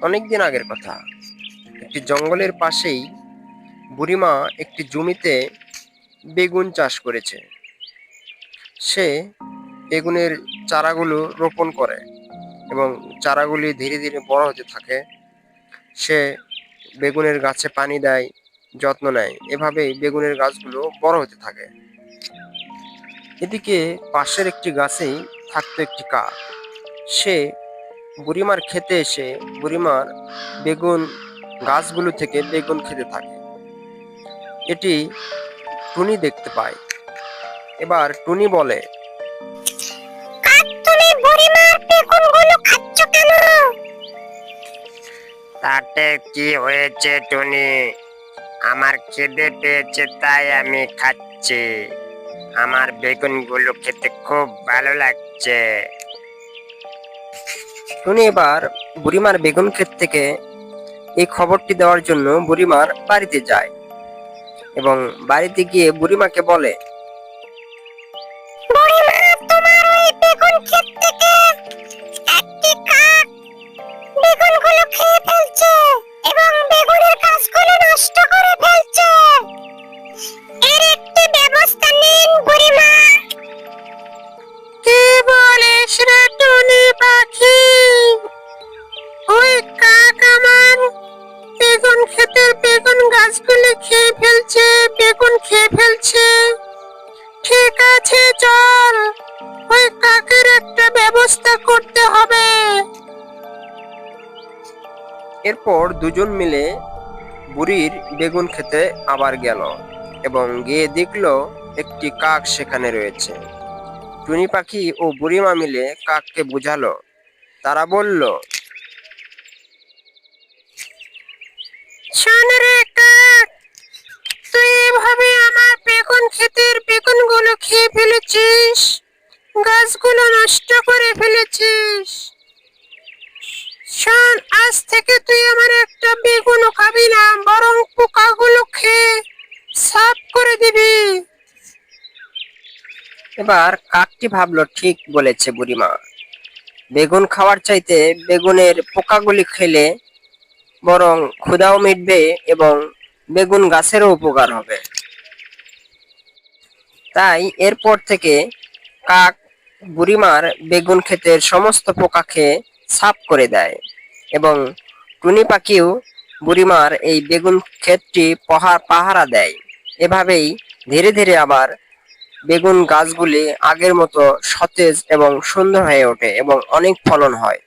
অনেকদিন আগের কথা। একটি জঙ্গলের পাশেই বুড়িমা একটি জমিতে বেগুন চাষ করেছে। সে বেগুনের চারাগুলো রোপণ করে এবং চারাগুলি ধীরে ধীরে বড় হতে থাকে। সে বেগুনের গাছে পানি দেয়, যত্ন নেয়। এভাবেই বেগুনের গাছগুলো বড় হতে থাকে। এদিকে পাশের একটি গাছেই থাকতো একটি কাক। সে বুড়িমার খেতে এসে বুড়িমার বেগুন গাছগুলো থেকে বেগুন খেতে থাকে। এটি টুনি দেখতে পায়। এবার টুনি বলে, কাক, তুমি বুড়িমার বেগুনগুলো খাচ্ছ কেন? তাতে কি হয়েছে টুনি? আমার খিদে পেয়েছে তাই আমি খাচ্ছি। আমার বেগুনগুলো খেতে খুব ভালো লাগছে। টুনি এবার বুড়িমার বেগুন ক্ষেত থেকে এই খবরটি দেওয়ার জন্য বুড়িমার বাড়িতে যায় এবং বাড়িতে গিয়ে বুড়িমাকে বলে, বুড়িমা, তোমার ওই বেগুন ক্ষেত থেকে একটি কাক বেগুনগুলো খেয়ে ফেলছে এবং বেগুনের গাছগুলো নষ্ট করে ফেলছে। এর একটি ব্যবস্থা নিন বুড়িমা। কি বলিস রে টুনি পাখি? ওই কাক আমার বেগুন ক্ষেতের বেগুন গাছগুলি খেয়ে ফেলছে, বেগুন খেয়ে ফেলছে। ঠিক আছে, চল, ওই কাকের একটা ব্যবস্থা করতে হবে। এরপর দুজন মিলে বুড়ির বেগুন খেতে আবার গেল এবং গিয়ে দেখলো একটি কাক সেখানে রয়েছে। টুনি পাখি ও বুড়িমা মিলে কাককে বুঝালো। তারা বলল, শোন রে কাক, তুই এভাবে আমার বেগুন ক্ষেতের বেগুনগুলো খেয়ে ফেলেছিস, গাছগুলো নষ্ট করে ফেলেছিস। শোন, আজ থেকে তুই আমার একটা বেগুনও খাবি না, বরং পোকাগুলো খেয়ে সাফ করে দিবি। এবার কাকটি ভাবলো ঠিক বলেছে বুড়িমা। বেগুন খাওয়ার চাইতে বেগুনের পোকাগুলি খেলে বরং ক্ষুধাও মিটবে এবং বেগুন গাছেরও উপকার হবে। তাই এরপর থেকে কাক বুড়িমার বেগুন ক্ষেতের সমস্ত পোকা খেয়ে সাফ করে দেয় এবং টুনি পাখিও বুড়িমার এই বেগুন ক্ষেতটি পাহারা দেয়। এভাবেই ধীরে ধীরে আবার বেগুন গাছগুলি আগের মতো সতেজ এবং সুন্দর হয়ে ওঠে এবং অনেক ফলন হয়।